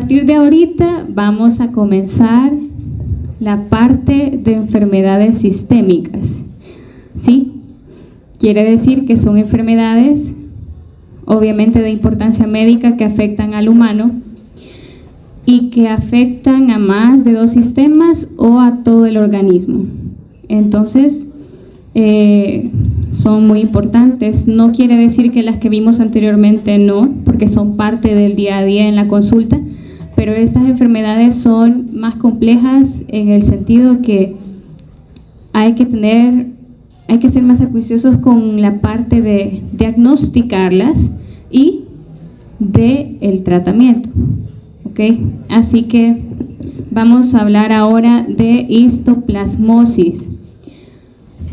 partir de ahorita vamos a comenzar la parte de enfermedades sistémicas, ¿sí? Quiere decir que son enfermedades, obviamente de importancia médica, que afectan al humano y que afectan a más de dos sistemas o a todo el organismo. Entonces, son muy importantes. No quiere decir que las que vimos anteriormente no, porque son parte del día a día en la consulta, pero estas enfermedades son más complejas en el sentido que hay que ser más acuiciosos con la parte de diagnosticarlas y del tratamiento. ¿Ok? Así que vamos a hablar ahora de histoplasmosis.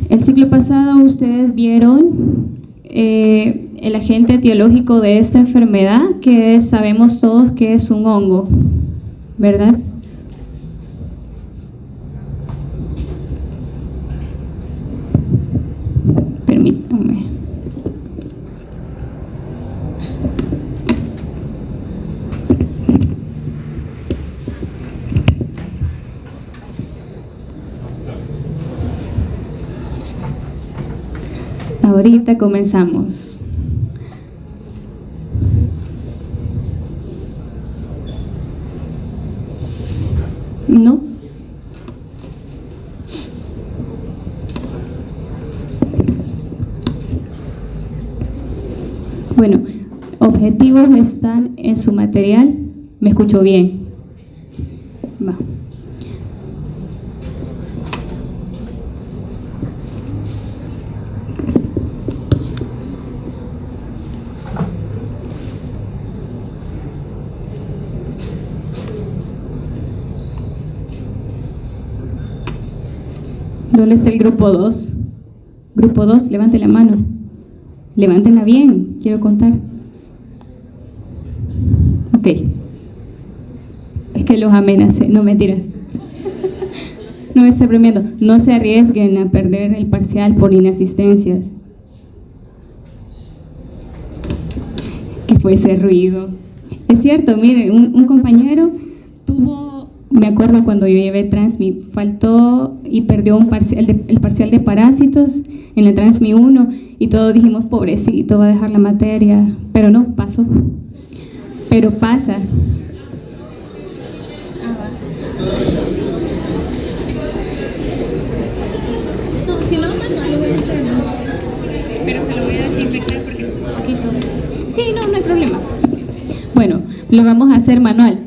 El ciclo pasado ustedes vieron el agente etiológico de esta enfermedad, que sabemos todos que es un hongo, ¿verdad? Permítanme. Ahorita comenzamos. ¿No? Bueno, objetivos están en su material. ¿Me escucho bien? Va. ¿Dónde está el grupo 2? Grupo 2, levante la mano. Levántenla bien, quiero contar. Ok. Es que los amenacé, no, mentira. No me estoy bromeando. No se arriesguen a perder el parcial por inasistencias. ¿Qué fue ese ruido? Es cierto, mire, un compañero tuvo, me acuerdo cuando yo llevé Transmi, faltó y perdió el parcial de parásitos en la Transmi 1 y todos dijimos, pobrecito, va a dejar la materia, pero no, pasó. Pero pasa. No, si no, manual lo voy a hacer, ¿no? Pero se lo voy a desinfectar porque es un poquito. Sí, no hay problema. Bueno, lo vamos a hacer manual.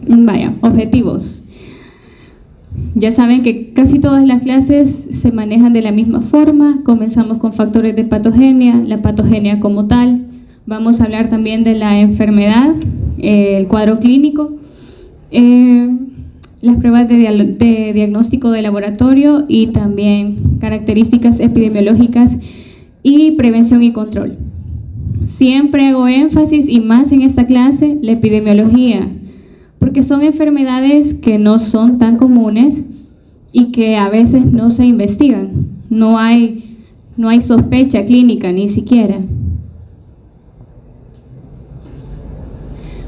Vaya, objetivos. Ya saben que casi todas las clases se manejan de la misma forma. Comenzamos con factores de patogenia, la patogenia como tal. Vamos a hablar también de la enfermedad, el cuadro clínico, las pruebas de diagnóstico de laboratorio y también características epidemiológicas y prevención y control. Siempre hago énfasis, y más en esta clase, la epidemiología, porque son enfermedades que no son tan comunes y que a veces no se investigan. No hay sospecha clínica ni siquiera.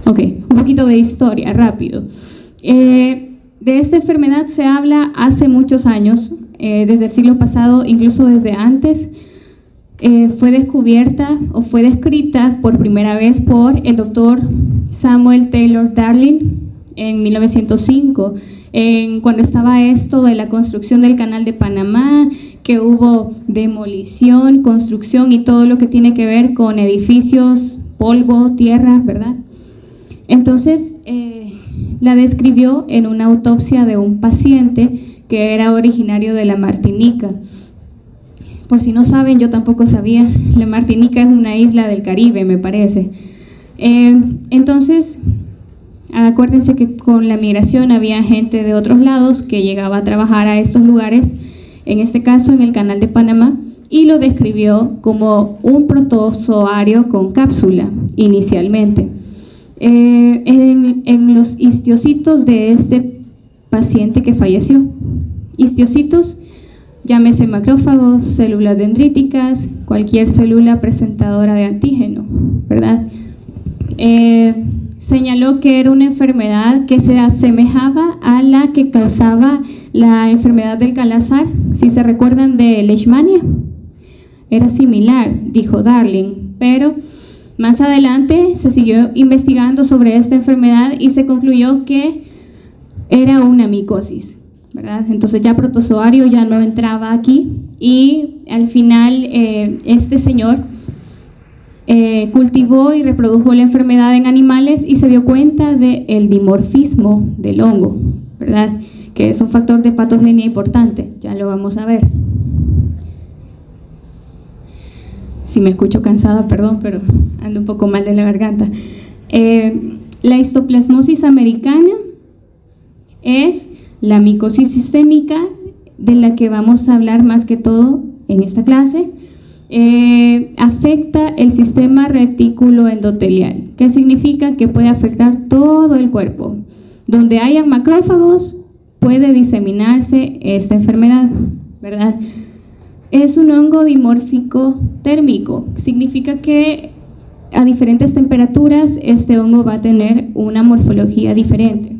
Ok, un poquito de historia, rápido. De esta enfermedad se habla hace muchos años, desde el siglo pasado, incluso desde antes. Fue descubierta o fue descrita por primera vez por el doctor Samuel Taylor Darling en 1905, cuando estaba esto de la construcción del Canal de Panamá, que hubo demolición, construcción y todo lo que tiene que ver con edificios, polvo, tierra, ¿verdad? Entonces, la describió en una autopsia de un paciente que era originario de la Martinica. Por si no saben, yo tampoco sabía, la Martinica es una isla del Caribe, me parece. Entonces, acuérdense que con la migración había gente de otros lados que llegaba a trabajar a estos lugares, en este caso en el Canal de Panamá, y lo describió como un protozoario con cápsula inicialmente. En los histiocitos de este paciente que falleció, histiocitos llámese macrófagos, células dendríticas, cualquier célula presentadora de antígeno, ¿verdad? Señaló que era una enfermedad que se asemejaba a la que causaba la enfermedad del Kala-Azar, si se recuerdan de Leishmania. Era similar, dijo Darling, pero más adelante se siguió investigando sobre esta enfermedad y se concluyó que era una micosis, ¿verdad? Entonces ya protozoario ya no entraba aquí y al final este señor cultivó y reprodujo la enfermedad en animales y se dio cuenta del dimorfismo del hongo, ¿verdad? Que es un factor de patogenia importante, ya lo vamos a ver. Si me escucho cansada, perdón, pero ando un poco mal de la garganta. La histoplasmosis americana es la micosis sistémica de la que vamos a hablar más que todo en esta clase. Afecta el sistema retículo endotelial, que significa que puede afectar todo el cuerpo. Donde hayan macrófagos puede diseminarse esta enfermedad, ¿verdad? Es un hongo dimórfico térmico, significa que a diferentes temperaturas este hongo va a tener una morfología diferente.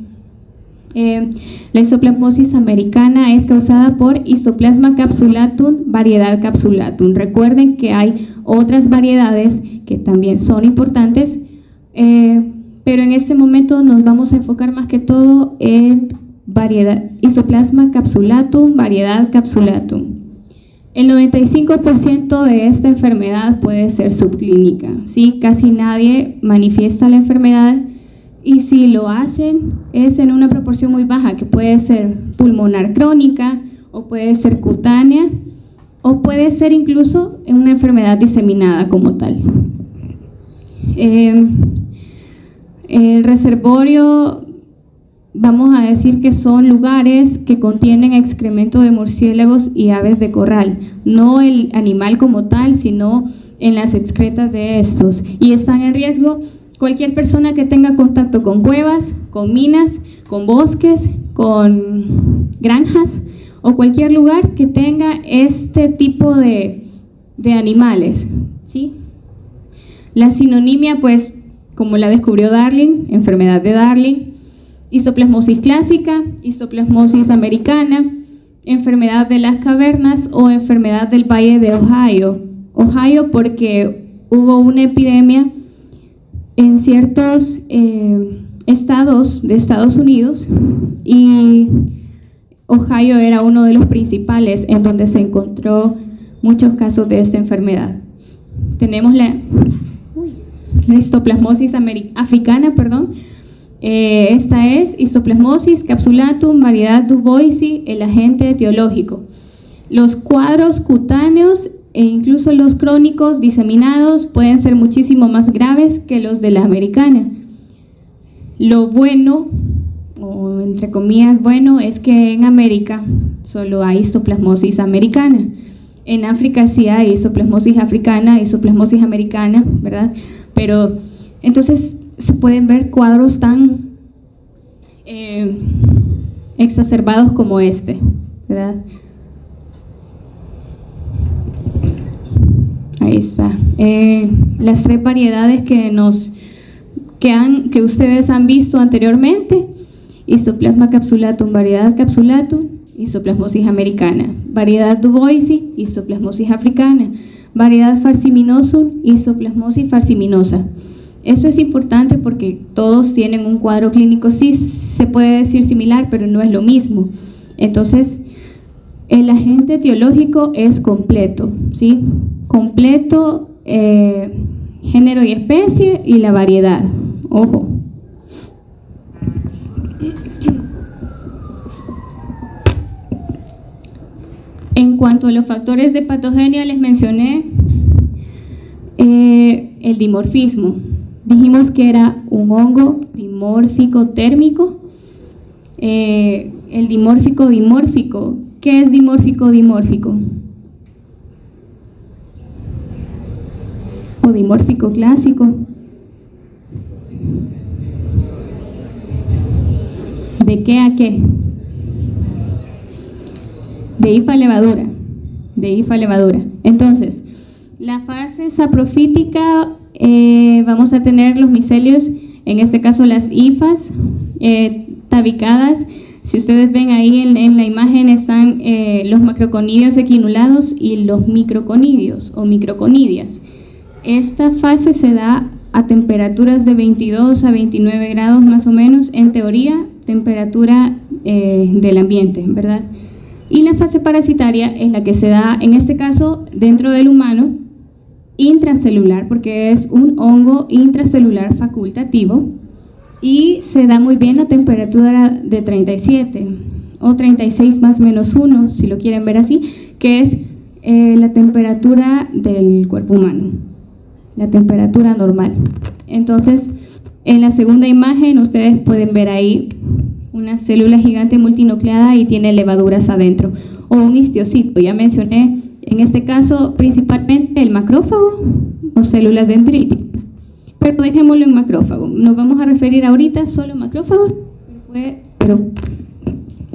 La histoplasmosis americana es causada por Histoplasma capsulatum, variedad capsulatum. Recuerden que hay otras variedades que también son importantes, pero en este momento nos vamos a enfocar más que todo en variedad Histoplasma capsulatum, variedad capsulatum. El 95% de esta enfermedad puede ser subclínica, ¿sí? Casi nadie manifiesta la enfermedad y si lo hacen es en una proporción muy baja, que puede ser pulmonar crónica o puede ser cutánea o puede ser incluso en una enfermedad diseminada como tal. El reservorio, vamos a decir que son lugares que contienen excremento de murciélagos y aves de corral, no el animal como tal, sino en las excretas de estos, y están en riesgo cualquier persona que tenga contacto con cuevas, con minas, con bosques, con granjas o cualquier lugar que tenga este tipo de animales, ¿sí? La sinonimia, pues, como la descubrió Darling, enfermedad de Darling, histoplasmosis clásica, histoplasmosis americana, enfermedad de las cavernas o enfermedad del Valle de Ohio. Ohio porque hubo una epidemia en ciertos estados de Estados Unidos y Ohio era uno de los principales en donde se encontró muchos casos de esta enfermedad. Tenemos la histoplasmosis africana, esta es histoplasmosis capsulatum, variedad du Boisi, el agente etiológico. Los cuadros cutáneos e incluso los crónicos diseminados pueden ser muchísimo más graves que los de la americana. Lo bueno, o entre comillas bueno, es que en América solo hay histoplasmosis americana. En África sí hay histoplasmosis africana, histoplasmosis americana, ¿verdad? Pero entonces se pueden ver cuadros tan exacerbados como este, ¿verdad? Ahí está. Las tres variedades que ustedes han visto anteriormente: Histoplasma capsulatum, variedad capsulatum, histoplasmosis americana, variedad du Boisi, histoplasmosis africana, variedad farciminosum, histoplasmosis farciminosa. Eso es importante porque todos tienen un cuadro clínico, sí se puede decir similar, pero no es lo mismo. Entonces, el agente etiológico es completo, ¿sí? Completo, género y especie y la variedad. Ojo. En cuanto a los factores de patogenia, les mencioné el dimorfismo. Dijimos que era un hongo dimórfico térmico. El dimórfico. ¿Qué es dimórfico? O dimórfico clásico. ¿De qué a qué? De hifa levadura. de IFA levadura. Entonces, la fase saprofítica, vamos a tener los micelios, en este caso las hifas tabicadas. Si ustedes ven ahí en la imagen están los macroconidios equinulados y los microconidios o microconidias. Esta fase se da a temperaturas de 22 a 29 grados más o menos, en teoría, temperatura del ambiente, ¿verdad? Y la fase parasitaria es la que se da, en este caso, dentro del humano, intracelular, porque es un hongo intracelular facultativo, y se da muy bien a temperatura de 37 o 36 más menos 1, si lo quieren ver así, que es la temperatura del cuerpo humano, la temperatura normal. Entonces, en la segunda imagen ustedes pueden ver ahí una célula gigante multinucleada y tiene levaduras adentro, o un histiocito. Ya mencioné, en este caso, principalmente el macrófago o células dendríticas. Pero dejémoslo en macrófago. Nos vamos a referir ahorita solo a macrófagos,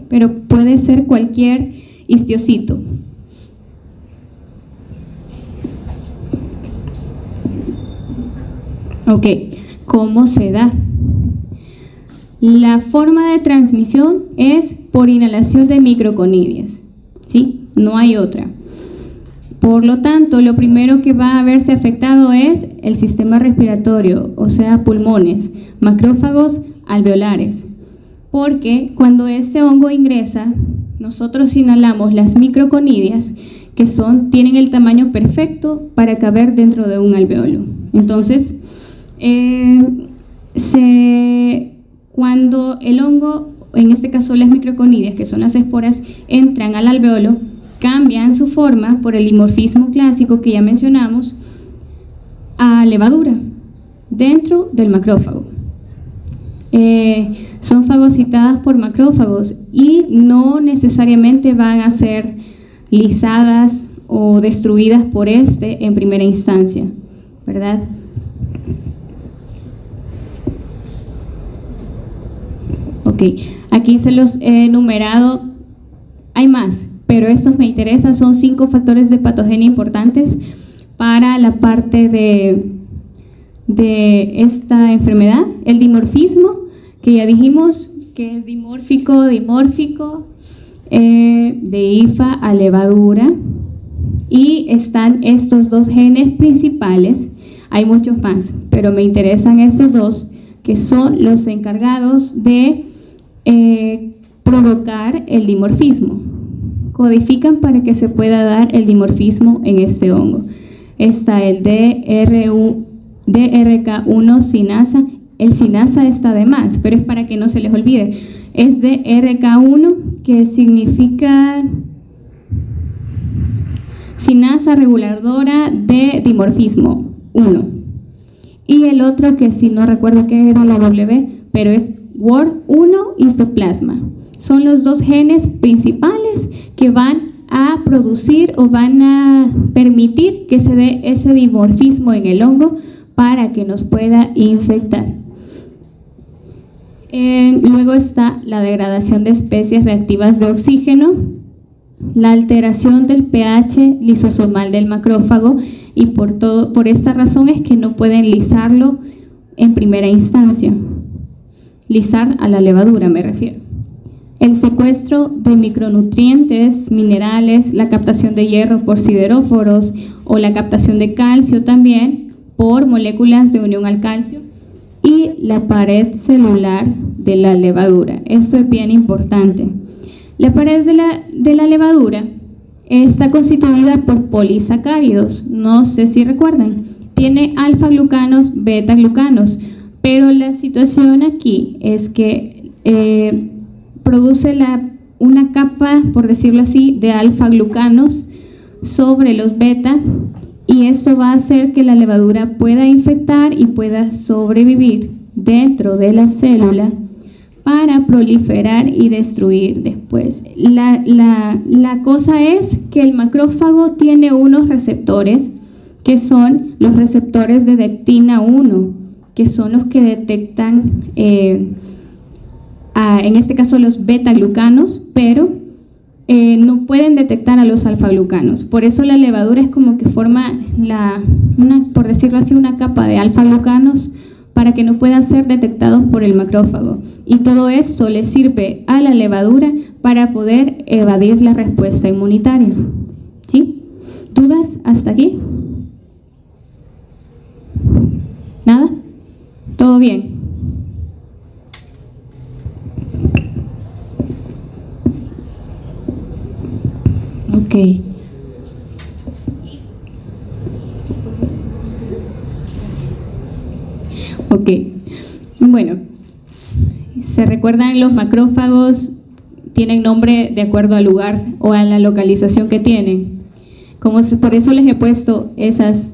pero puede ser cualquier histiocito. Ok, ¿cómo se da? La forma de transmisión es por inhalación de microconidias, ¿sí? No hay otra. Por lo tanto, lo primero que va a verse afectado es el sistema respiratorio, o sea, pulmones, macrófagos alveolares. Porque cuando este hongo ingresa, nosotros inhalamos las microconidias, que tienen el tamaño perfecto para caber dentro de un alveolo. Entonces, cuando el hongo, en este caso las microconidias, que son las esporas, entran al alveolo, cambian su forma por el dimorfismo clásico que ya mencionamos a levadura dentro del macrófago. Son fagocitadas por macrófagos y no necesariamente van a ser lisadas o destruidas por en primera instancia, ¿verdad? Ok, aquí se los he enumerado, hay más, pero estos me interesan, son 5 factores de patogenia importantes para la parte de esta enfermedad. El dimorfismo, que ya dijimos que es dimórfico, de IFA a levadura, y están estos 2 genes principales, hay muchos más, pero me interesan estos 2, que son los encargados de provocar el dimorfismo. Codifican para que se pueda dar el dimorfismo en este hongo. Está el DRK1 sinasa. El sinasa está de más, pero es para que no se les olvide. Es DRK1, que significa sinasa reguladora de dimorfismo 1. Y el otro, que si no recuerdo qué era la W, pero es WOR1 histoplasma. Son los 2 genes principales que van a producir o van a permitir que se dé ese dimorfismo en el hongo para que nos pueda infectar. Luego está la degradación de especies reactivas de oxígeno, la alteración del pH lisosomal del macrófago, y por esta razón es que no pueden lisarlo en primera instancia. Lisar a la levadura me refiero. El secuestro de micronutrientes, minerales, la captación de hierro por sideróforos o la captación de calcio también por moléculas de unión al calcio, y la pared celular de la levadura. Eso es bien importante. La pared de la levadura está constituida por polisacáridos, no sé si recuerdan. Tiene alfa-glucanos, beta-glucanos, pero la situación aquí es que produce una capa, por decirlo así, de alfa-glucanos sobre los beta, y eso va a hacer que la levadura pueda infectar y pueda sobrevivir dentro de la célula para proliferar y destruir después. La cosa es que el macrófago tiene unos receptores que son los receptores de dectina 1, que son los que detectan, en este caso, los beta-glucanos, pero no pueden detectar a los alfa-glucanos. Por eso la levadura es como que forma, por decirlo así, una capa de alfa-glucanos para que no puedan ser detectados por el macrófago. Y todo esto le sirve a la levadura para poder evadir la respuesta inmunitaria. ¿Sí? ¿Dudas hasta aquí? ¿Nada? ¿Todo bien? Ok. Ok. Bueno, ¿se recuerdan? Los macrófagos tienen nombre de acuerdo al lugar o a la localización que tienen. Por eso les he puesto esas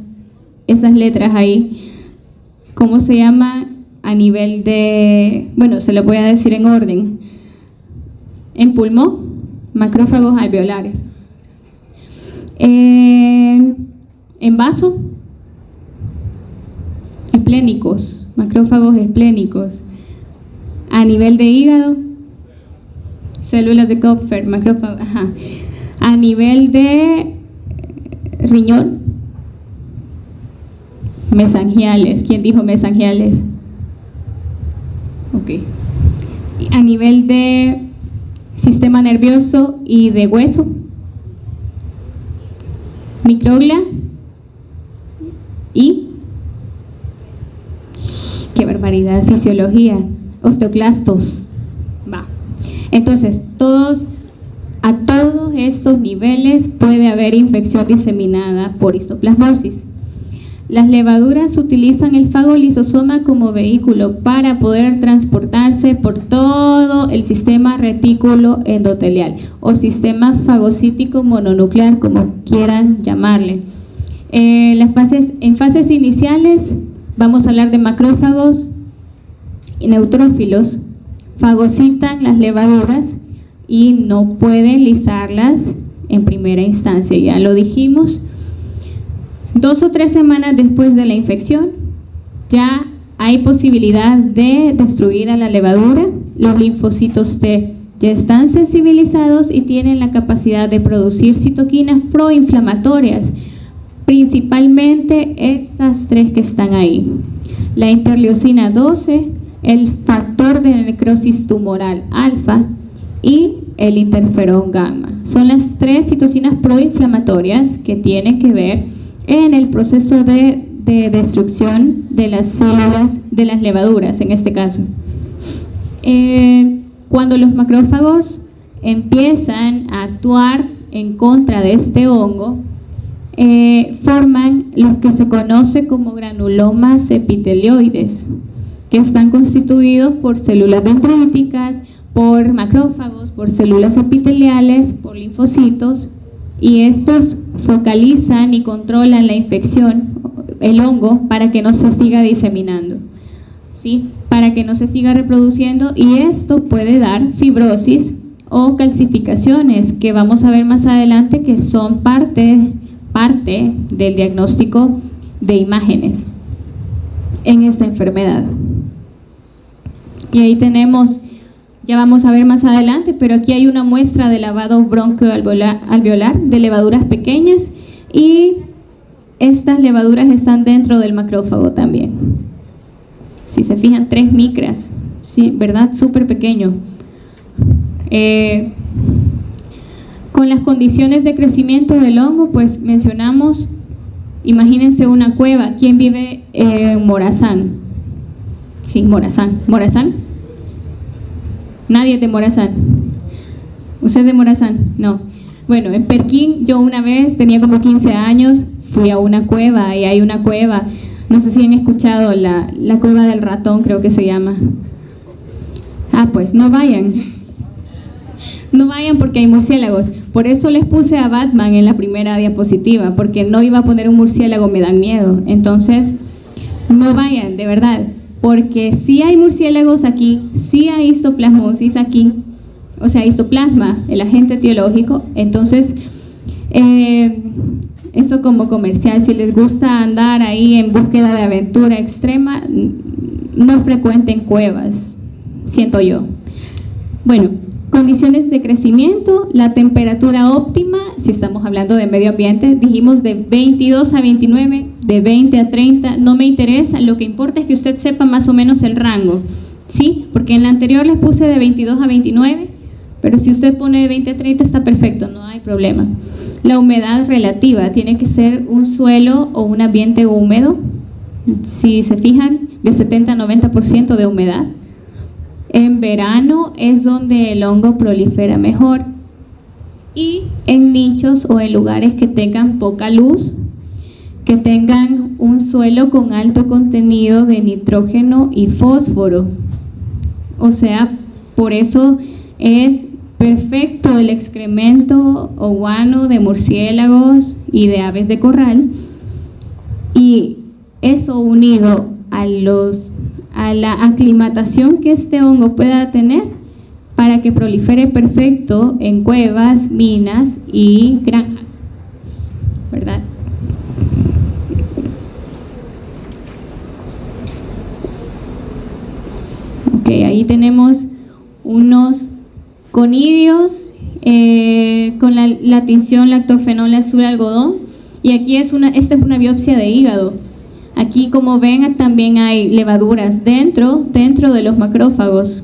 letras ahí. ¿Cómo se llama a nivel de...? Bueno, se lo voy a decir en orden. En pulmón, macrófagos alveolares. En vaso, esplénicos, macrófagos esplénicos. A nivel de hígado, células de Kupffer, macrófagos. Ajá. A nivel de riñón, mesangiales. ¿Quién dijo mesangiales? Ok. A nivel de sistema nervioso y de hueso, microglia y, qué barbaridad, fisiología, osteoclastos. Va. Entonces, a todos estos niveles puede haber infección diseminada por histoplasmosis. Las levaduras utilizan el fagolisosoma como vehículo para poder transportarse por todo el sistema retículo endotelial o sistema fagocítico mononuclear, como quieran llamarle. En fases iniciales vamos a hablar de macrófagos y neutrófilos. Fagocitan las levaduras y no pueden lisarlas en primera instancia, ya lo dijimos. 2 o 3 semanas después de la infección, ya hay posibilidad de destruir a la levadura. Los linfocitos T ya están sensibilizados y tienen la capacidad de producir citoquinas proinflamatorias, principalmente esas 3 que están ahí. La interleucina 12, el factor de necrosis tumoral alfa y el interferón gamma. Son las 3 citocinas proinflamatorias que tienen que ver en el proceso de destrucción de las células de las levaduras, en este caso. Cuando los macrófagos empiezan a actuar en contra de este hongo, forman lo que se conoce como granulomas epitelioides, que están constituidos por células dendríticas, por macrófagos, por células epiteliales, por linfocitos, y estos focalizan y controlan la infección, el hongo, para que no se siga diseminando, ¿sí? Para que no se siga reproduciendo, y esto puede dar fibrosis o calcificaciones, que vamos a ver más adelante que son parte del diagnóstico de imágenes en esta enfermedad. Y ahí tenemos, ya vamos a ver más adelante, pero aquí hay una muestra de lavado bronquioalveolar de levaduras pequeñas, y estas levaduras están dentro del macrófago también. Si se fijan, 3 micras, sí, ¿verdad? Súper pequeño. Con las condiciones de crecimiento del hongo, pues mencionamos, imagínense una cueva. ¿Quién vive en Morazán? Sí, Morazán. ¿Morazán? Nadie es de Morazán. ¿Usted es de Morazán? No. Bueno, en Perquín, yo una vez, tenía como 15 años, fui a una cueva, y hay una cueva, no sé si han escuchado, la cueva del ratón, creo que se llama. Pues no vayan. No vayan porque hay murciélagos. Por eso les puse a Batman en la primera diapositiva, porque no iba a poner un murciélago, me dan miedo. Entonces, no vayan, de verdad. Porque sí hay murciélagos aquí, sí hay histoplasmosis aquí, o sea, histoplasma, el agente etiológico. Entonces, esto como comercial, si les gusta andar ahí en búsqueda de aventura extrema, no frecuenten cuevas, siento yo. Bueno, Condiciones de crecimiento, la temperatura óptima, si estamos hablando de medio ambiente, dijimos de 22 a 29, de 20 a 30, no me interesa, lo que importa es que usted sepa más o menos el rango, ¿sí? Porque en la anterior les puse de 22 a 29, pero si usted pone de 20 a 30 está perfecto, no hay problema. La humedad relativa, tiene que ser un suelo o un ambiente húmedo, si se fijan, de 70 a 90% de humedad. En verano es donde el hongo prolifera mejor, y en nichos o en lugares que tengan poca luz, que tengan un suelo con alto contenido de nitrógeno y fósforo. O sea, por eso es perfecto el excremento o guano de murciélagos y de aves de corral, y eso unido a la aclimatación que este hongo pueda tener para que prolifere perfecto en cuevas, minas y granjas, ¿verdad? Ok, ahí tenemos unos conidios con la tinción lactofenol azul algodón, y aquí esta es una biopsia de hígado. Aquí, como ven, también hay levaduras dentro de los macrófagos.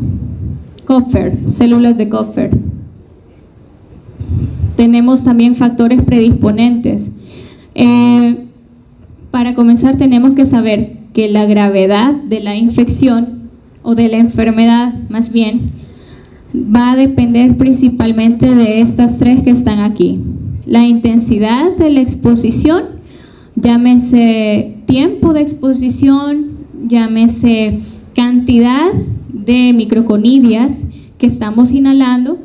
Kupfer, células de Kupfer. Tenemos también factores predisponentes. Para comenzar, tenemos que saber que la gravedad de la infección o de la enfermedad, más bien, va a depender principalmente de estas tres que están aquí. La intensidad de la exposición, llámese tiempo de exposición, llámese cantidad de microconidias que estamos inhalando,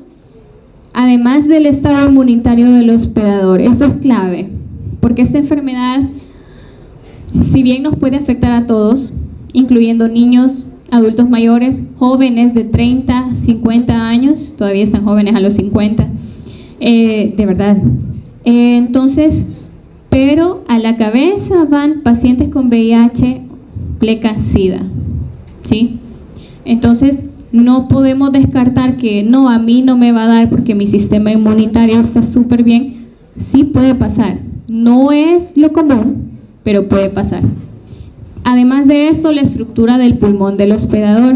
además del estado inmunitario del hospedador. Eso es clave, porque esta enfermedad, si bien nos puede afectar a todos, incluyendo niños, adultos mayores, jóvenes de 30, 50 años, todavía están jóvenes a los 50, de verdad. Entonces, pero a la cabeza van pacientes con VIH, pleca, SIDA, ¿sí? Entonces, no podemos descartar que no, a mí no me va a dar porque mi sistema inmunitario está súper bien. Sí puede pasar, no es lo común, pero puede pasar. Además de esto, la estructura del pulmón del hospedador.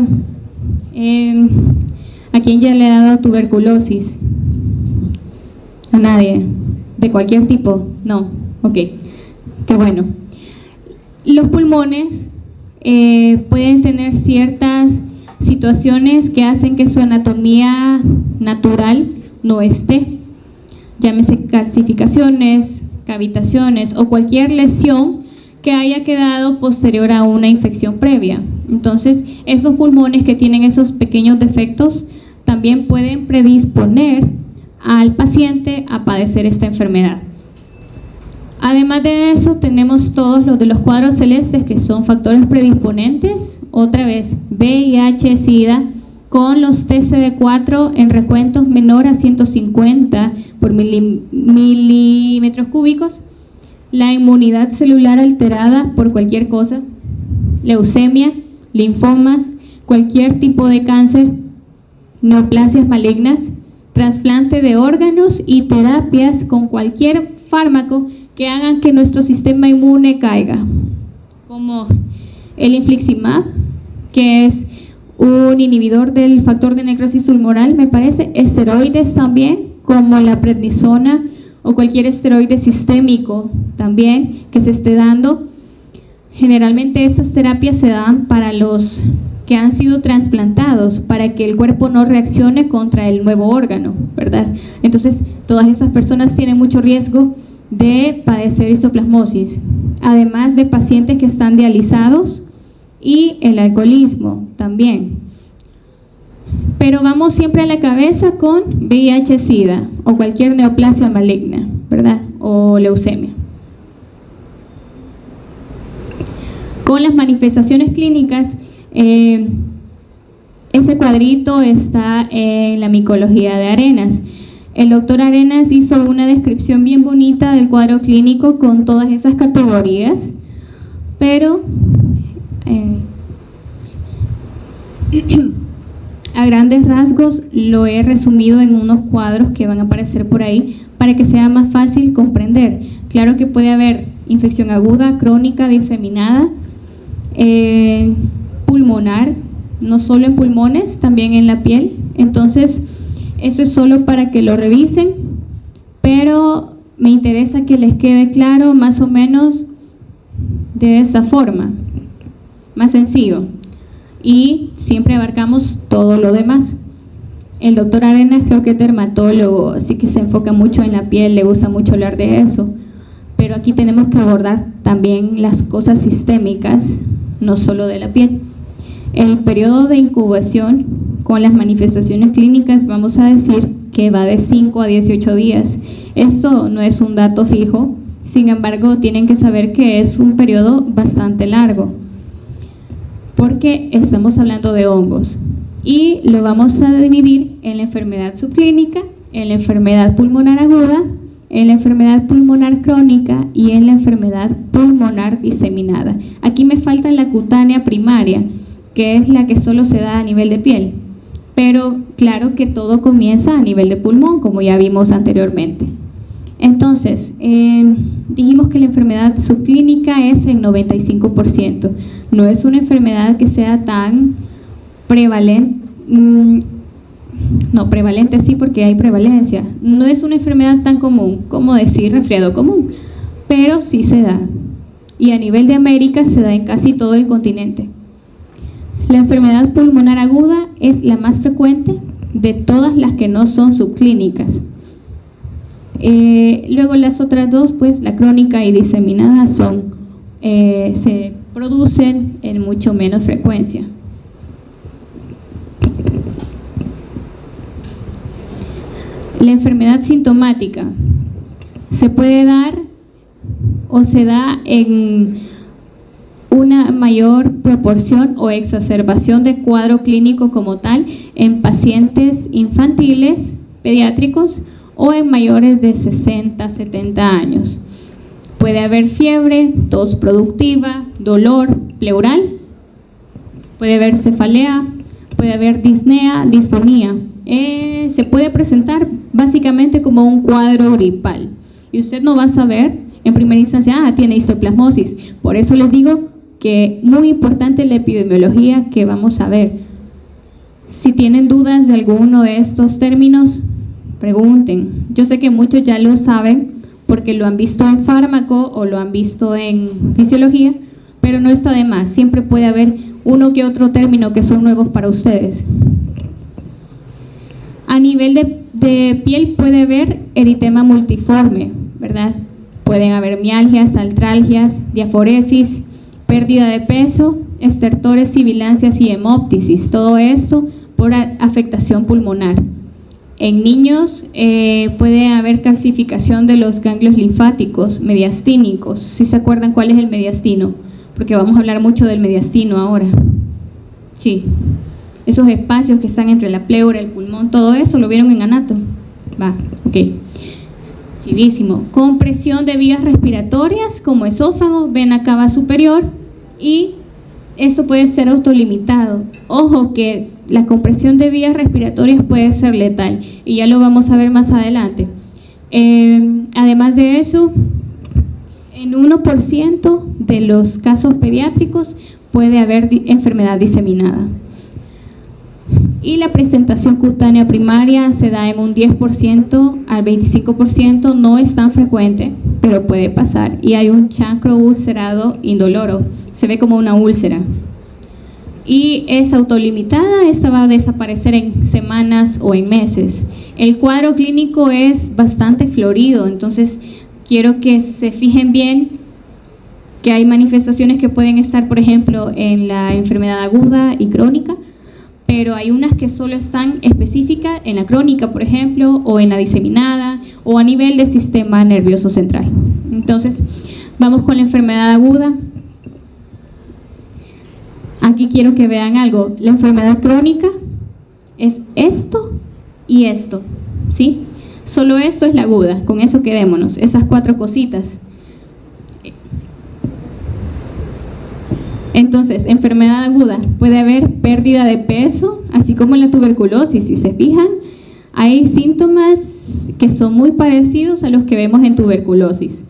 ¿A quién ya le ha dado tuberculosis? ¿A nadie? ¿De cualquier tipo? No. Ok, qué bueno. Los pulmones pueden tener ciertas situaciones que hacen que su anatomía natural no esté. Llámese calcificaciones, cavitaciones o cualquier lesión que haya quedado posterior a una infección previa. Entonces, esos pulmones que tienen esos pequeños defectos también pueden predisponer al paciente a padecer esta enfermedad. Además de eso, tenemos todos los de los cuadros celestes, que son factores predisponentes, otra vez VIH, SIDA, con los TCD4 en recuentos menor a 150 por milímetros cúbicos, la inmunidad celular alterada por cualquier cosa, leucemia, linfomas, cualquier tipo de cáncer, neoplasias malignas, trasplante de órganos y terapias con cualquier fármaco que hagan que nuestro sistema inmune caiga, como el infliximab, que es un inhibidor del factor de necrosis tumoral, me parece, esteroides también, como la prednisona o cualquier esteroide sistémico también que se esté dando. Generalmente esas terapias se dan para los que han sido trasplantados, para que el cuerpo no reaccione contra el nuevo órgano, ¿verdad? Entonces, todas estas personas tienen mucho riesgo de padecer isoplasmosis, además de pacientes que están dializados y el alcoholismo también. Pero vamos siempre a la cabeza con VIH-Sida o cualquier neoplasia maligna, ¿verdad? O leucemia. Con las manifestaciones clínicas, ese cuadrito está en la micología de Arenas. El doctor Arenas hizo una descripción bien bonita del cuadro clínico con todas esas categorías, pero A grandes rasgos lo he resumido en unos cuadros que van a aparecer por ahí para que sea más fácil comprender. Claro que puede haber infección aguda, crónica, diseminada, pulmonar, no solo en pulmones, también en la piel. Entonces, eso es solo para que lo revisen, pero me interesa que les quede claro más o menos de esa forma, más sencillo. Y siempre abarcamos todo lo demás. El doctor Arenas creo que es dermatólogo, así que se enfoca mucho en la piel, le gusta mucho hablar de eso. Pero aquí tenemos que abordar también las cosas sistémicas, no solo de la piel. El periodo de incubación con las manifestaciones clínicas, vamos a decir que va de 5 a 18 días. Esto no es un dato fijo, sin embargo, tienen que saber que es un periodo bastante largo, porque estamos hablando de hongos. Y lo vamos a dividir en la enfermedad subclínica, en la enfermedad pulmonar aguda, en la enfermedad pulmonar crónica y en la enfermedad pulmonar diseminada. Aquí me falta la cutánea primaria, que es la que solo se da a nivel de piel. Pero claro que todo comienza a nivel de pulmón, como ya vimos anteriormente. Entonces, dijimos que la enfermedad subclínica es el 95%. No es una enfermedad que sea tan prevalente, no, prevalente sí porque hay prevalencia. No es una enfermedad tan común como decir resfriado común, pero sí se da. Y a nivel de América se da en casi todo el continente. La enfermedad pulmonar aguda es la más frecuente de todas las que no son subclínicas. Luego las otras dos, pues la crónica y diseminada se producen en mucho menos frecuencia. La enfermedad sintomática se puede dar o se da en una mayor proporción o exacerbación de cuadro clínico como tal en pacientes infantiles, pediátricos o en mayores de 60, 70 años. Puede haber fiebre, tos productiva, dolor pleural, puede haber cefalea, puede haber disnea, disfonía. Se puede presentar básicamente como un cuadro gripal y usted no va a saber en primera instancia, tiene histoplasmosis. Por eso les digo que muy importante la epidemiología que vamos a ver. Si tienen dudas de alguno de estos términos, pregunten. Yo sé que muchos ya lo saben porque lo han visto en fármaco o lo han visto en fisiología, pero no está de más. Siempre puede haber uno que otro término que son nuevos para ustedes. A nivel de piel puede haber eritema multiforme, ¿verdad? Pueden haber mialgias, artralgias, diaforesis, pérdida de peso, estertores, sibilancias y hemóptisis. Todo esto por afectación pulmonar. En niños puede haber calcificación de los ganglios linfáticos mediastínicos. ¿Sí se acuerdan cuál es el mediastino? Porque vamos a hablar mucho del mediastino ahora. Sí. Esos espacios que están entre la pleura, el pulmón, todo eso, ¿lo vieron en anato? Va, ok. Chivísimo. Compresión de vías respiratorias como esófago, vena cava superior, y eso puede ser autolimitado. Ojo que la compresión de vías respiratorias puede ser letal y ya lo vamos a ver más adelante. Además de eso, en 1% de los casos pediátricos puede haber enfermedad diseminada. Y la presentación cutánea primaria se da en un 10% al 25%, no es tan frecuente, pero puede pasar. Y hay un chancro ulcerado indoloro, se ve como una úlcera. Y es autolimitada, esta va a desaparecer en semanas o en meses. El cuadro clínico es bastante florido, entonces quiero que se fijen bien que hay manifestaciones que pueden estar, por ejemplo, en la enfermedad aguda y crónica, pero hay unas que solo están específicas en la crónica, por ejemplo, o en la diseminada, o a nivel del sistema nervioso central. Entonces, vamos con la enfermedad aguda. Aquí quiero que vean algo. La enfermedad crónica es esto y esto, ¿sí? Solo esto es la aguda, con eso quedémonos, esas 4 cositas. Entonces, enfermedad aguda, puede haber pérdida de peso así como en la tuberculosis. Si se fijan, hay síntomas que son muy parecidos a los que vemos en tuberculosis.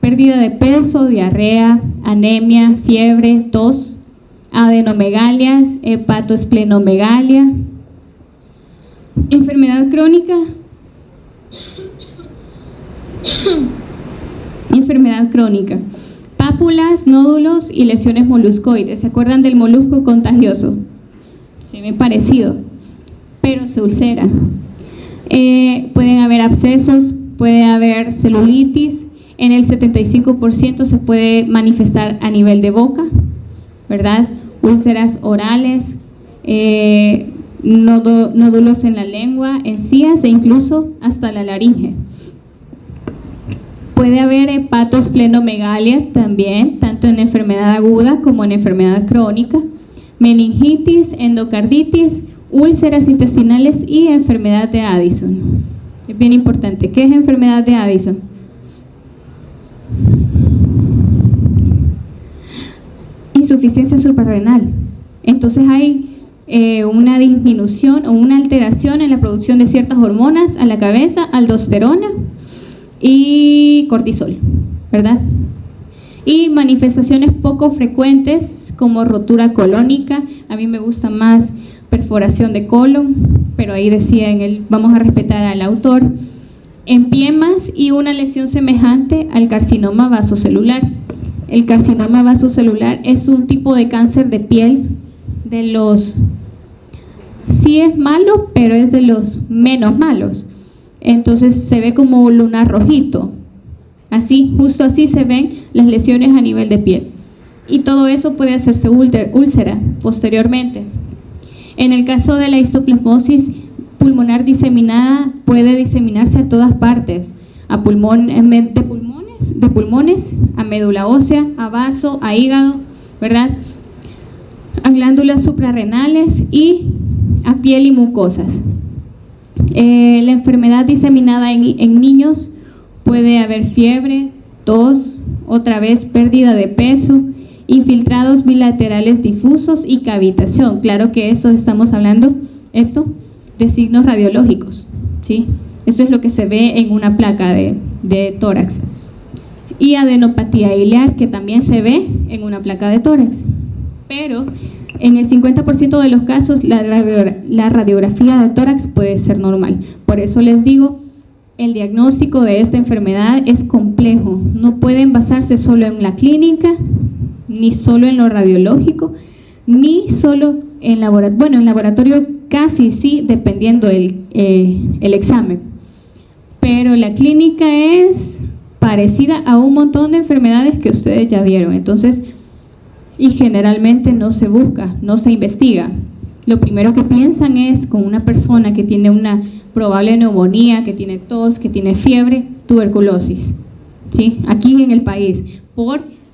Pérdida de peso, diarrea, anemia, fiebre, tos, adenomegalias, hepatosplenomegalia. Enfermedad crónica. Enfermedad crónica. Pápulas, nódulos y lesiones moluscoides. ¿Se acuerdan del molusco contagioso? Se ve parecido, pero se ulcera. Pueden haber abscesos, puede haber celulitis. En el 75% se puede manifestar a nivel de boca, ¿verdad? Úlceras orales, nódulos en la lengua, encías e incluso hasta la laringe. Puede haber hepatosplenomegalia también, tanto en enfermedad aguda como en enfermedad crónica, meningitis, endocarditis, úlceras intestinales y enfermedad de Addison. Es bien importante. ¿Qué es enfermedad de Addison? Insuficiencia suprarrenal. Entonces hay una disminución o una alteración en la producción de ciertas hormonas a la cabeza, aldosterona y cortisol, ¿verdad? Y manifestaciones poco frecuentes como rotura colónica. A mí me gusta más perforación de colon, pero ahí decía vamos a respetar al autor, empiemas y una lesión semejante al carcinoma vasocelular. El carcinoma vasocelular es un tipo de cáncer de piel sí es malo, pero es de los menos malos. Entonces se ve como lunar rojito. Así, justo así se ven las lesiones a nivel de piel. Y todo eso puede hacerse úlcera posteriormente. En el caso de la histoplasmosis pulmonar diseminada, puede diseminarse a todas partes, de pulmones, a médula ósea, a vaso, a hígado, ¿verdad? A glándulas suprarrenales y a piel y mucosas. La enfermedad diseminada en niños puede haber fiebre, tos, otra vez pérdida de peso, infiltrados bilaterales difusos y cavitación. Claro que eso estamos hablando de signos radiológicos, ¿sí? Eso es lo que se ve en una placa de tórax. Y adenopatía ileal, que también se ve en una placa de tórax. Pero en el 50% de los casos la radiografía de tórax puede ser normal. Por eso les digo, el diagnóstico de esta enfermedad es complejo. No pueden basarse solo en la clínica, ni solo en lo radiológico, ni solo en laboratorio. Bueno, en laboratorio casi sí, dependiendo el examen. Pero la clínica es parecida a un montón de enfermedades que ustedes ya vieron. Entonces, y generalmente no se busca, no se investiga. Lo primero que piensan es con una persona que tiene una probable neumonía, que tiene tos, que tiene fiebre, tuberculosis, ¿sí? Aquí en el país,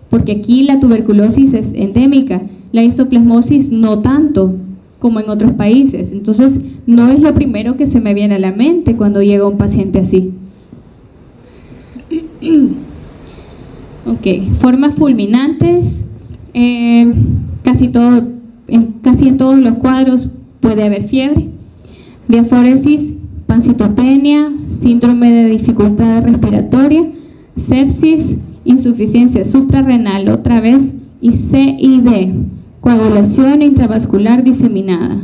porque aquí la tuberculosis es endémica, la histoplasmosis no tanto como en otros países. Entonces, no es lo primero que se me viene a la mente cuando llega un paciente así. Ok, formas fulminantes. Casi en todos los cuadros puede haber fiebre, diaforesis, pancitopenia, síndrome de dificultad respiratoria, sepsis, insuficiencia suprarrenal otra vez y CID, coagulación intravascular diseminada.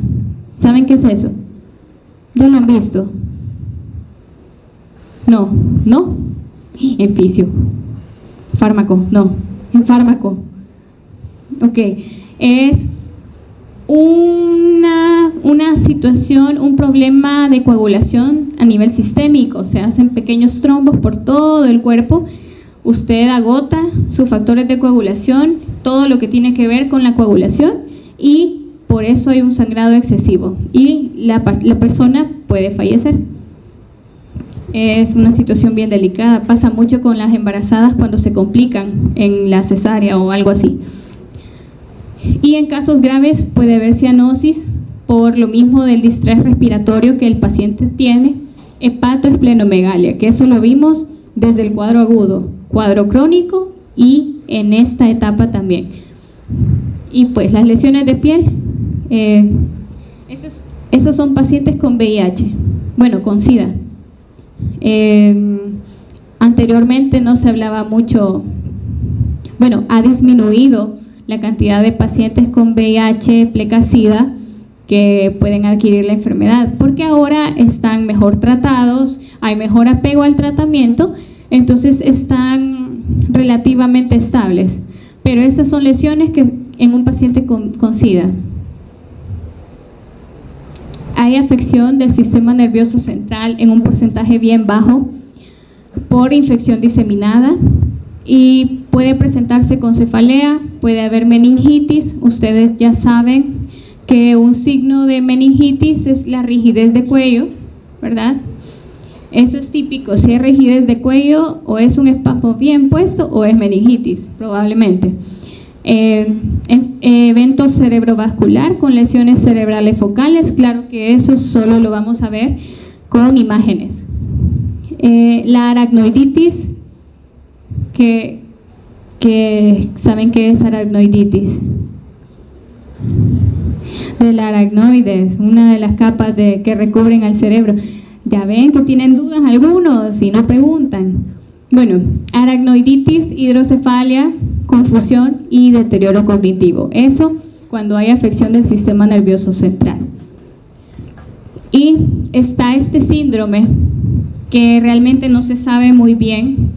¿Saben qué es eso? ¿Ya lo han visto? No. En fisio. Fármaco, no. En fármaco. Ok, es una situación, un problema de coagulación a nivel sistémico. Se hacen pequeños trombos por todo el cuerpo. Usted agota sus factores de coagulación, todo lo que tiene que ver con la coagulación, y por eso hay un sangrado excesivo y la persona puede fallecer. Es una situación bien delicada. Pasa mucho con las embarazadas cuando se complican en la cesárea o algo así. Y en casos graves puede haber cianosis por lo mismo del distrés respiratorio que el paciente tiene, hepatosplenomegalia, que eso lo vimos desde el cuadro agudo, cuadro crónico y en esta etapa también. Y pues las lesiones de piel, eso es Esos son pacientes con VIH, bueno, con SIDA. Anteriormente no se hablaba mucho, bueno, ha disminuido la cantidad de pacientes con VIH, pleca-SIDA, que pueden adquirir la enfermedad, porque ahora están mejor tratados, hay mejor apego al tratamiento, entonces están relativamente estables. Pero estas son lesiones que en un paciente con SIDA. Hay afección del sistema nervioso central en un porcentaje bien bajo por infección diseminada y puede presentarse con cefalea, puede haber meningitis. Ustedes ya saben que un signo de meningitis es la rigidez de cuello, ¿verdad? Eso es típico, si es rigidez de cuello o es un espasmo bien puesto o es meningitis, probablemente. Evento cerebrovascular con lesiones cerebrales focales, claro que eso solo lo vamos a ver con imágenes. La aracnoiditis, que ¿saben qué es aracnoiditis? De la aracnoides, una de las capas que recubren al cerebro. Ya ven que tienen dudas algunos y no preguntan. Bueno, aracnoiditis, hidrocefalia, confusión y deterioro cognitivo. Eso cuando hay afección del sistema nervioso central. Y está este síndrome que realmente no se sabe muy bien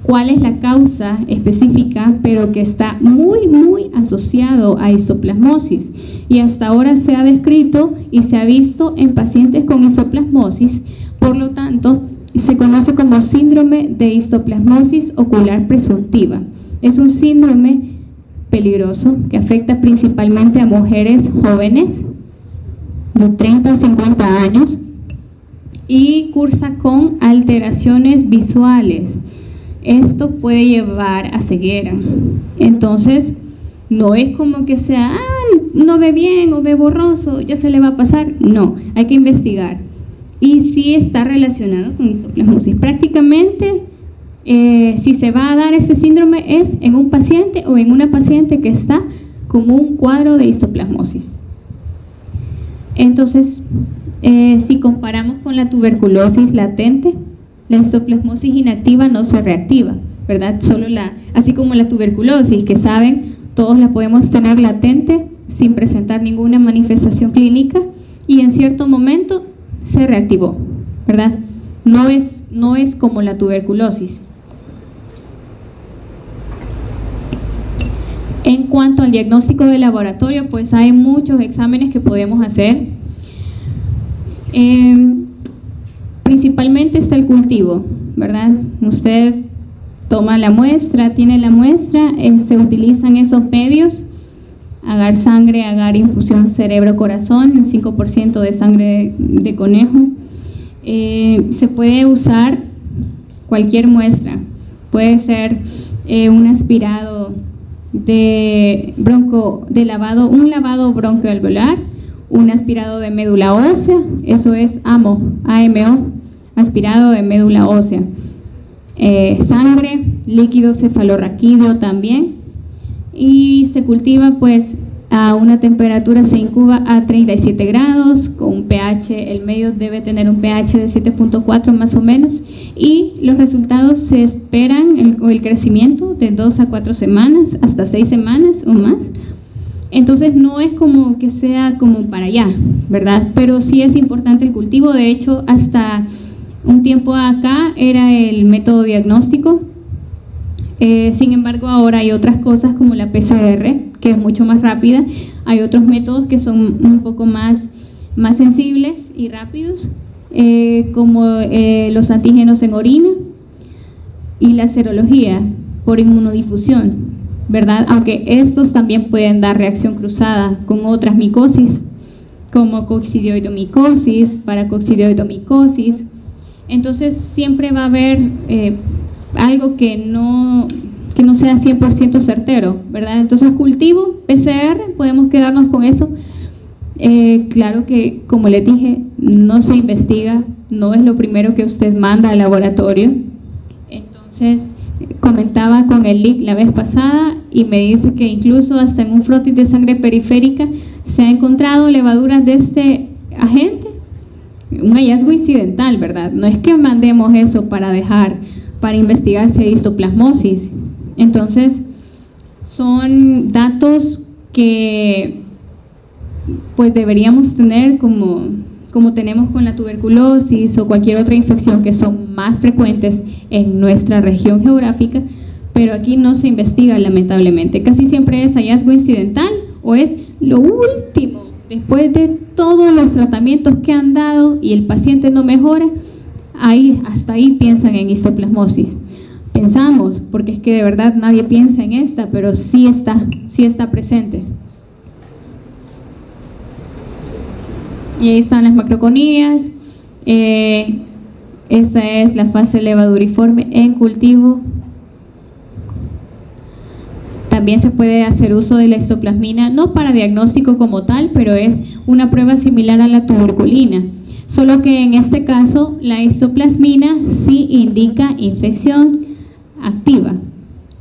cuál es la causa específica, pero que está muy asociado a isoplasmosis. Y hasta ahora se ha descrito y se ha visto en pacientes con isoplasmosis, por lo tanto, se conoce como síndrome de isoplasmosis ocular presuntiva. Es un síndrome peligroso que afecta principalmente a mujeres jóvenes de 30 a 50 años y cursa con alteraciones visuales. Esto puede llevar a ceguera. Entonces, no es como que sea, no ve bien o ve borroso, ya se le va a pasar. No, hay que investigar. Y sí está relacionado con isoplasmosis. Prácticamente, si se va a dar este síndrome es en un paciente o en una paciente que está con un cuadro de isoplasmosis. Entonces, si comparamos con la tuberculosis latente, la isoplasmosis inactiva no se reactiva, ¿verdad? Así como la tuberculosis, que saben, todos la podemos tener latente sin presentar ninguna manifestación clínica y en cierto momento se reactivó, ¿verdad? No es como la tuberculosis. En cuanto al diagnóstico de laboratorio, pues hay muchos exámenes que podemos hacer. Principalmente está el cultivo, ¿verdad? Usted toma la muestra, tiene la muestra, se utilizan esos medios, agar sangre, agar infusión cerebro-corazón, el 5% de sangre de conejo. Se puede usar cualquier muestra, puede ser un aspirado un lavado broncoalveolar, un aspirado de médula ósea, eso es AMO, aspirado de médula ósea. Sangre, líquido cefalorraquídeo también, y se cultiva pues a una temperatura, se incuba a 37 grados con un pH, el medio debe tener un pH de 7.4 más o menos, y los resultados se esperan, el crecimiento de 2 a 4 semanas, hasta 6 semanas o más. Entonces no es como que sea como para allá, ¿verdad? Pero sí es importante el cultivo. De hecho, hasta un tiempo acá era el método diagnóstico. Sin embargo, ahora hay otras cosas como la PCR, que es mucho más rápida. Hay otros métodos que son un poco más sensibles y rápidos, como los antígenos en orina y la serología por inmunodifusión, ¿verdad? Aunque estos también pueden dar reacción cruzada con otras micosis, como coccidioidomicosis, paracoccidioidomicosis. Entonces siempre va a haber algo que no sea 100% certero, ¿verdad? Entonces cultivo, PCR, podemos quedarnos con eso. Claro que, como les dije, no se investiga, no es lo primero que usted manda al laboratorio. Entonces, comentaba con el LIC la vez pasada y me dice que incluso hasta en un frotis de sangre periférica se ha encontrado levaduras de este agente, un hallazgo incidental, ¿verdad? No es que mandemos eso para investigar si hay histoplasmosis. Entonces, son datos que pues deberíamos tener como tenemos con la tuberculosis o cualquier otra infección que son más frecuentes en nuestra región geográfica, pero aquí no se investiga lamentablemente. Casi siempre es hallazgo incidental o es lo último, después de todos los tratamientos que han dado y el paciente no mejora, hasta ahí piensan en histoplasmosis. Pensamos, porque es que de verdad nadie piensa en esta, pero sí está presente. Y ahí están las macroconías. Esta es la fase levaduriforme en cultivo. También se puede hacer uso de la histoplasmina, no para diagnóstico como tal, pero es una prueba similar a la tuberculina. Solo que en este caso la histoplasmina sí indica infección activa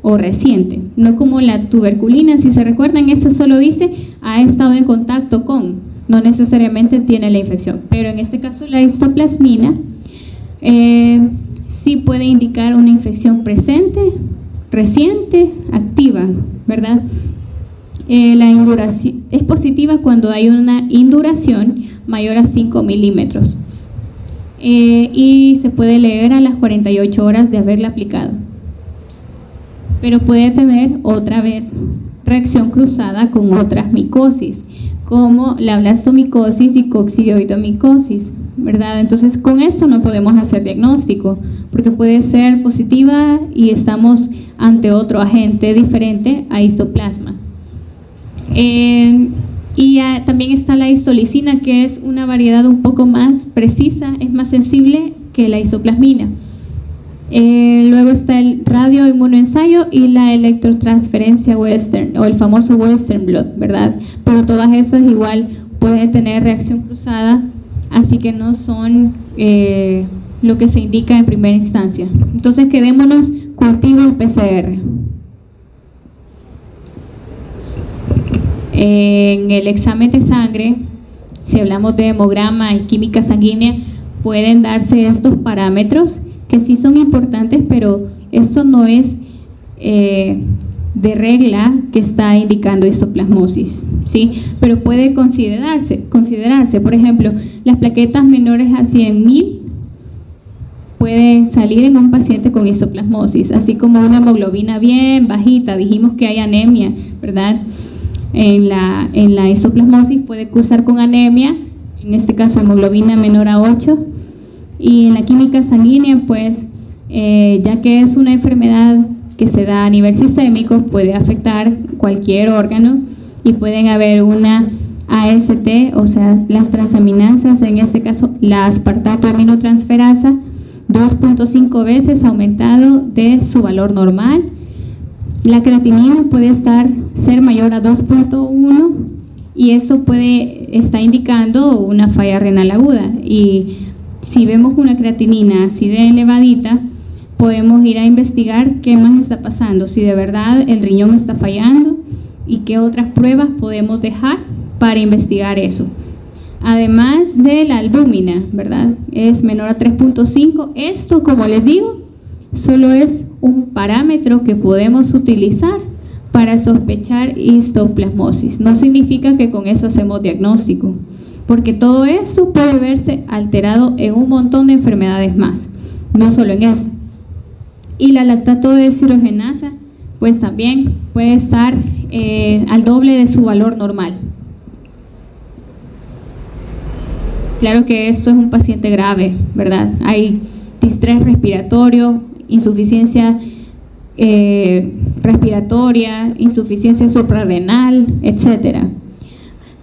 o reciente, no como la tuberculina. Si se recuerdan, esa solo dice ha estado en contacto con, no necesariamente tiene la infección, pero en este caso la histoplasmina sí puede indicar una infección presente, reciente, activa, ¿verdad? La induración es positiva cuando hay una induración mayor a 5 milímetros y se puede leer a las 48 horas de haberla aplicado, pero puede tener otra vez reacción cruzada con otras micosis, como la blastomicosis y coccidioidomicosis, ¿verdad? Entonces con eso no podemos hacer diagnóstico, porque puede ser positiva y estamos ante otro agente diferente a histoplasma. También está la histolicina, que es una variedad un poco más precisa, es más sensible que la histoplasmina. Luego está el radioinmunoensayo y la electrotransferencia Western, o el famoso Western blot, ¿verdad? Pero todas estas igual pueden tener reacción cruzada, así que no son lo que se indica en primera instancia. Entonces quedémonos cultivo y PCR. En el examen de sangre, si hablamos de hemograma y química sanguínea, pueden darse estos parámetros que sí son importantes, pero eso no es de regla que está indicando histoplasmosis, ¿sí? Pero puede considerarse, por ejemplo, las plaquetas menores a 100.000 pueden salir en un paciente con histoplasmosis, así como una hemoglobina bien bajita. Dijimos que hay anemia, ¿verdad? En la histoplasmosis puede cursar con anemia, en este caso hemoglobina menor a 8, y en la química sanguínea, pues, ya que es una enfermedad que se da a nivel sistémico, puede afectar cualquier órgano y pueden haber una AST, o sea, las transaminasas, en este caso la aspartato aminotransferasa, 2.5 veces aumentado de su valor normal. La creatinina puede ser mayor a 2.1 y eso está indicando una falla renal aguda. Y si vemos una creatinina así de elevadita, podemos ir a investigar qué más está pasando, si de verdad el riñón está fallando y qué otras pruebas podemos dejar para investigar eso. Además de la albúmina, ¿verdad? Es menor a 3.5. Esto, como les digo, solo es un parámetro que podemos utilizar para sospechar histoplasmosis. No significa que con eso hacemos diagnóstico, porque todo eso puede verse alterado en un montón de enfermedades más, no solo en esa. Y la lactato deshidrogenasa, pues también puede estar al doble de su valor normal. Claro que esto es un paciente grave, ¿verdad? Hay distrés respiratorio, insuficiencia respiratoria, insuficiencia suprarrenal, etcétera.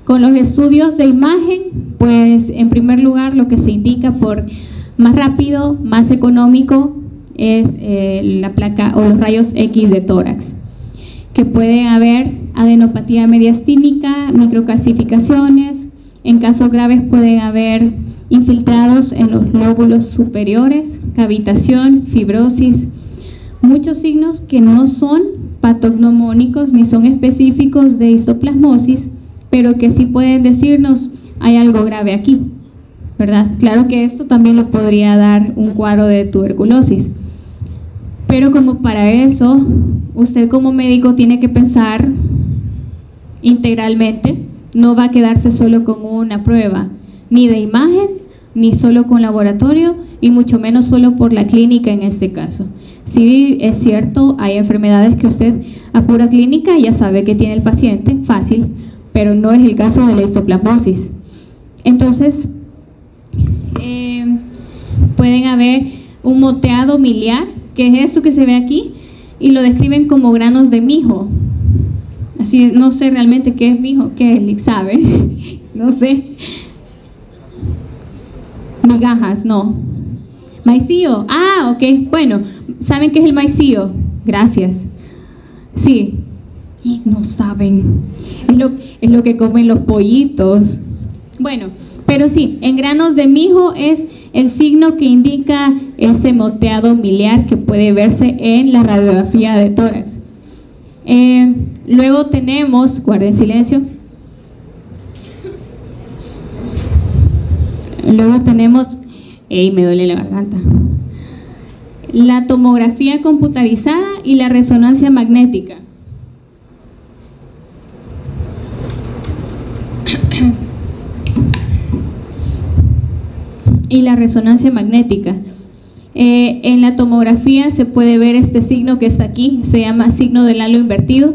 Con los estudios de imagen, pues en primer lugar lo que se indica por más rápido, más económico, es la placa o los rayos X de tórax, que pueden haber adenopatía mediastínica, microcalcificaciones. En casos graves pueden haber infiltrados en los lóbulos superiores, cavitación, fibrosis, muchos signos que no son patognomónicos ni son específicos de histoplasmosis, pero que sí pueden decirnos hay algo grave aquí, ¿verdad? Claro que esto también lo podría dar un cuadro de tuberculosis, pero como para eso, usted como médico tiene que pensar integralmente, no va a quedarse solo con una prueba, ni de imagen, ni solo con laboratorio, y mucho menos solo por la clínica en este caso. Sí, es cierto, hay enfermedades que usted a pura clínica ya sabe que tiene el paciente, fácil, pero no es el caso de la histoplasmosis. Entonces, pueden haber un moteado miliar, que es eso que se ve aquí, y lo describen como granos de mijo. Así, no sé realmente qué es mijo, qué es, Lick sabe, no sé. Migajas, no. Maicillo, ok, bueno, ¿saben qué es el maicillo? Gracias. Sí, no saben, es lo que comen los pollitos. Bueno, pero sí, en granos de mijo es el signo que indica ese moteado miliar que puede verse en la radiografía de tórax. Luego tenemos, guarden silencio. Luego tenemos, me duele la garganta, la tomografía computarizada y la resonancia magnética. Y la resonancia magnética. En la tomografía se puede ver este signo que está aquí, se llama signo del halo invertido,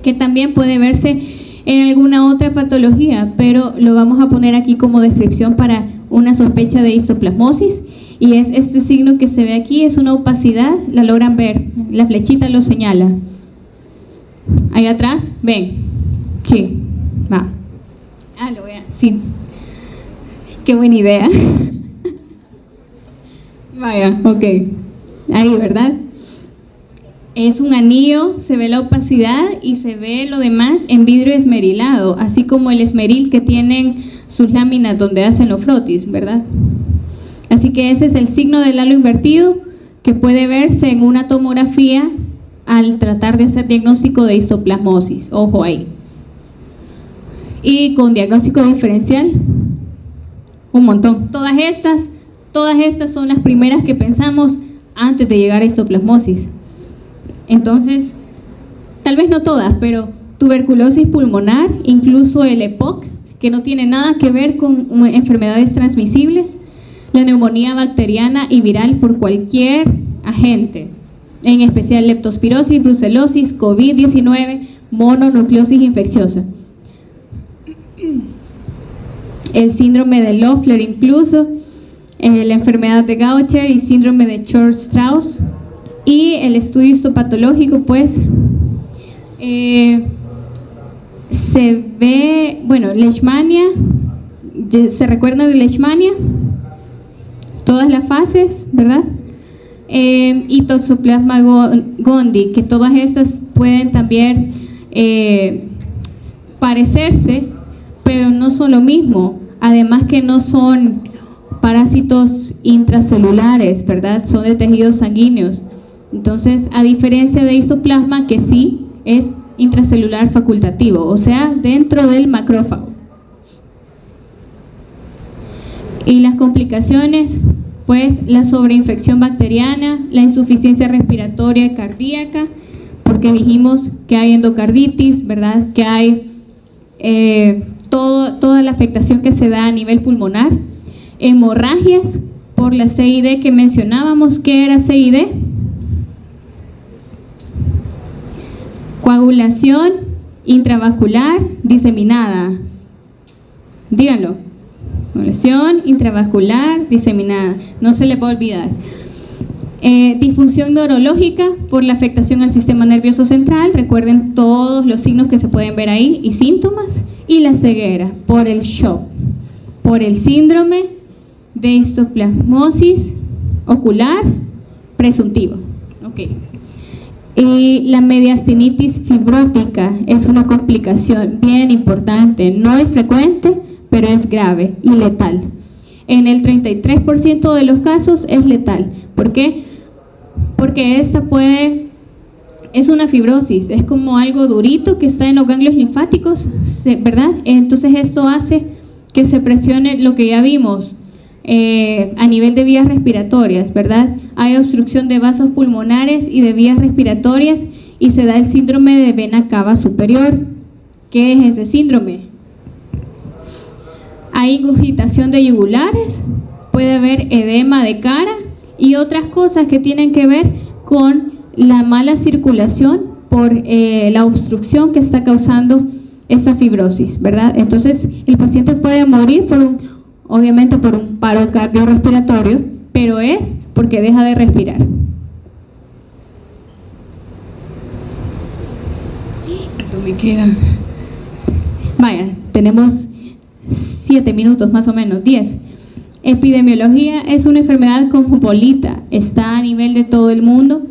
que también puede verse en alguna otra patología, pero lo vamos a poner aquí como descripción para una sospecha de histoplasmosis, y es este signo que se ve aquí, es una opacidad, la logran ver, la flechita lo señala. Ahí atrás, ven, sí, va. Lo voy a, sí. Qué buena idea. Vaya, ok. Ahí, ¿verdad? Es un anillo, se ve la opacidad y se ve lo demás en vidrio esmerilado, así como el esmeril que tienen sus láminas donde hacen los frotis, ¿verdad? Así que ese es el signo del halo invertido que puede verse en una tomografía al tratar de hacer diagnóstico de histoplasmosis. Ojo ahí. Y con diagnóstico diferencial, un montón. Todas estas son las primeras que pensamos antes de llegar a histoplasmosis. Entonces, tal vez no todas, pero tuberculosis pulmonar, incluso el EPOC, que no tiene nada que ver con enfermedades transmisibles, la neumonía bacteriana y viral por cualquier agente, en especial leptospirosis, brucelosis, COVID-19, mononucleosis infecciosa. El síndrome de Loeffler incluso, la enfermedad de Gaucher y síndrome de Church-Strauss, y el estudio histopatológico, pues, se ve, bueno, Leishmania, ¿se recuerdan de Leishmania? Todas las fases, ¿verdad? Y Toxoplasma gondii, que todas estas pueden también parecerse, pero no son lo mismo, además que no son parásitos intracelulares, ¿verdad? Son de tejidos sanguíneos. Entonces, a diferencia de histoplasma, que sí es intracelular facultativo, o sea, dentro del macrófago. Y las complicaciones, pues la sobreinfección bacteriana, la insuficiencia respiratoria y cardíaca, porque dijimos que hay endocarditis, ¿verdad? Que hay toda la afectación que se da a nivel pulmonar, hemorragias por la CID que mencionábamos. ¿Qué era CID? Coagulación intravascular diseminada. Díganlo. Coagulación intravascular diseminada. No se les va a olvidar. Disfunción neurológica por la afectación al sistema nervioso central. Recuerden todos los signos que se pueden ver ahí y síntomas. Y la ceguera por el shock, por el síndrome de histoplasmosis ocular presuntivo. Okay. Y la mediastinitis fibrótica es una complicación bien importante, no es frecuente, pero es grave y letal. En el 33% de los casos es letal. ¿Por qué? Porque esta puede es una fibrosis, es como algo durito que está en los ganglios linfáticos, ¿verdad? Entonces eso hace que se presione lo que ya vimos a nivel de vías respiratorias, ¿verdad? Hay obstrucción de vasos pulmonares y de vías respiratorias y se da el síndrome de vena cava superior. ¿Qué es ese síndrome? Hay ingurgitación de yugulares, puede haber edema de cara y otras cosas que tienen que ver con la mala circulación por la obstrucción que está causando esta fibrosis, ¿verdad? Entonces el paciente puede morir obviamente por un paro cardiorrespiratorio, pero es porque deja de respirar. ¿Cuánto me queda? Vaya, tenemos 7 minutos más o menos, 10. Epidemiología es una enfermedad cosmopolita, está a nivel de todo el mundo,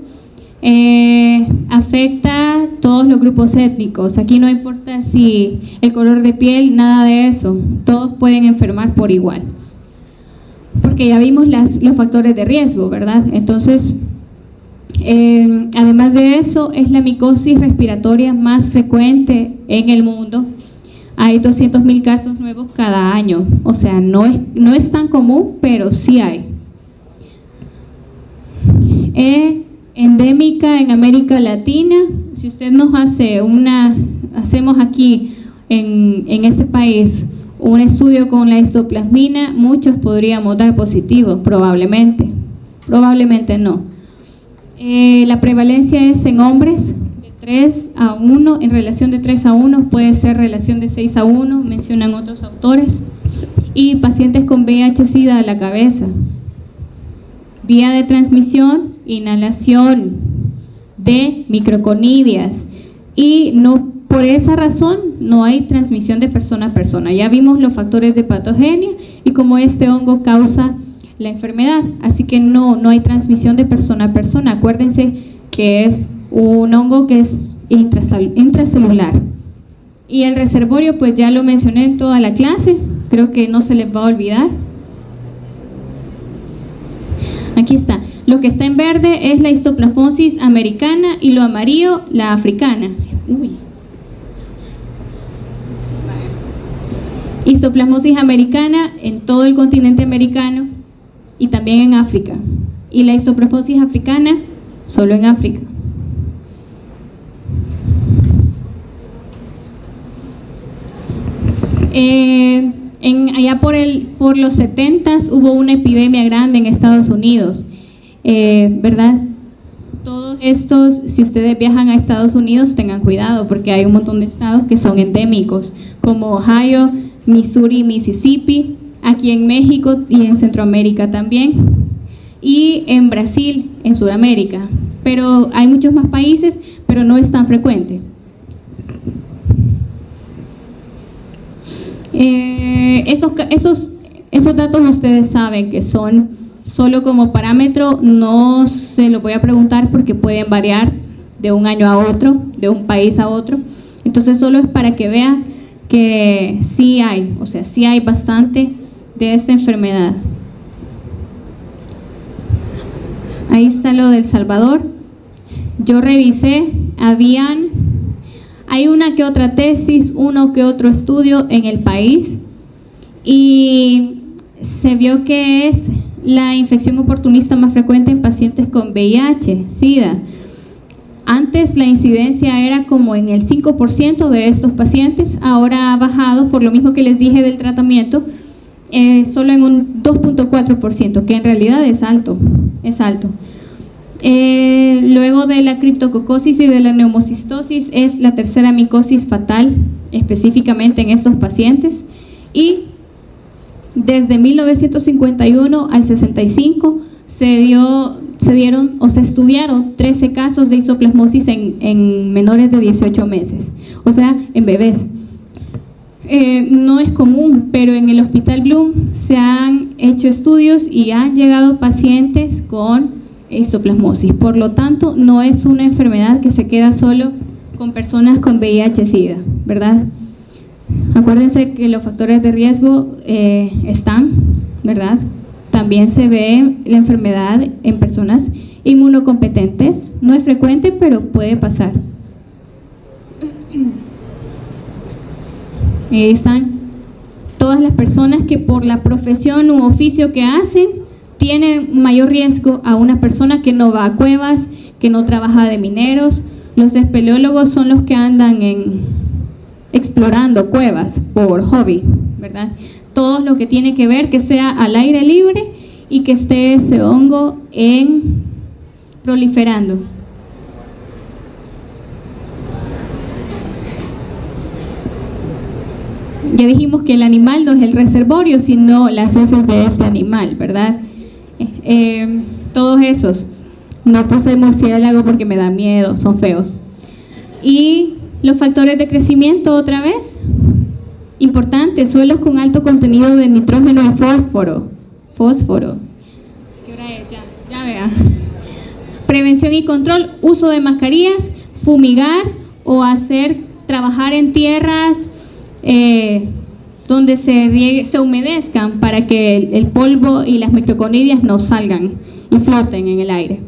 afecta a todos los grupos étnicos. Aquí no importa si el color de piel, nada de eso, todos pueden enfermar por igual, porque ya vimos los factores de riesgo, ¿verdad? Entonces, además de eso, es la micosis respiratoria más frecuente en el mundo. Hay 200,000 casos nuevos cada año, o sea, no es tan común, pero sí hay. Es endémica en América Latina. Si usted nos hacemos aquí en este país un estudio con la histoplasmina, muchos podríamos dar positivo, probablemente no. La prevalencia es en hombres, 3 a 1, en relación de 3 a 1, puede ser relación de 6 a 1, mencionan otros autores, y pacientes con VIH-Sida a la cabeza. Vía de transmisión, inhalación de microconidias, y no, por esa razón no hay transmisión de persona a persona. Ya vimos los factores de patogenia y cómo este hongo causa la enfermedad, así que no hay transmisión de persona a persona. Acuérdense que es un hongo que es intracelular. Y el reservorio, pues ya lo mencioné en toda la clase, creo que no se les va a olvidar. Aquí está. Lo que está en verde es la histoplasmosis americana y lo amarillo la africana. Histoplasmosis americana en todo el continente americano y también en África. Y la histoplasmosis africana solo en África. Allá por los 70s hubo una epidemia grande en Estados Unidos, ¿verdad? Todos estos, si ustedes viajan a Estados Unidos, tengan cuidado porque hay un montón de estados que son endémicos, como Ohio, Missouri, Mississippi, aquí en México y en Centroamérica también, y en Brasil, en Sudamérica. Pero hay muchos más países, pero no es tan frecuente. Esos datos ustedes saben que son solo como parámetro, no se lo voy a preguntar porque pueden variar de un año a otro, de un país a otro. Entonces solo es para que vean que sí hay, o sea, sí hay bastante de esta enfermedad. Ahí está lo del Salvador. Yo revisé, hay una que otra tesis, uno que otro estudio en el país y se vio que es la infección oportunista más frecuente en pacientes con VIH, SIDA. Antes la incidencia era como en el 5% de estos pacientes, ahora ha bajado por lo mismo que les dije del tratamiento, solo en un 2.4%, que en realidad es alto, Luego de la criptococosis y de la neumocistosis es la tercera micosis fatal, específicamente en estos pacientes, y desde 1951 al 65 se estudiaron 13 casos de isoplasmosis en menores de 18 meses, o sea, en bebés. No es común, pero en el Hospital Bloom se han hecho estudios y han llegado pacientes con isoplasmosis. Por lo tanto, no es una enfermedad que se queda solo con personas con VIH-Sida, ¿verdad? Acuérdense que los factores de riesgo están, ¿verdad? También se ve la enfermedad en personas Inmunocompetentes, no es frecuente, pero puede pasar. Ahí están todas las personas que por la profesión u oficio que hacen tienen mayor riesgo a una persona que no va a cuevas, que no trabaja de mineros. Los espeleólogos son los que andan explorando cuevas por hobby, ¿verdad? Todo lo que tiene que ver que sea al aire libre y que esté ese hongo proliferando. Ya dijimos que el animal no es el reservorio, sino las heces de este animal, ¿verdad? Todos esos. No puse murciélago porque me da miedo, son feos. Y los factores de crecimiento, otra vez, importante, suelos con alto contenido de nitrógeno y fósforo. ¿Qué hora es? Ya vea. Prevención y control, uso de mascarillas, fumigar o trabajar en tierras donde se humedezcan para que el polvo y las microconidias no salgan y floten en el aire.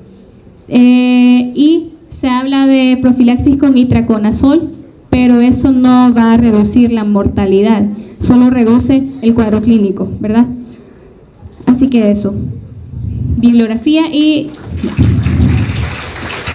Y se habla de profilaxis con itraconazol, pero eso no va a reducir la mortalidad, solo reduce el cuadro clínico, ¿verdad? Así que eso. Bibliografía y...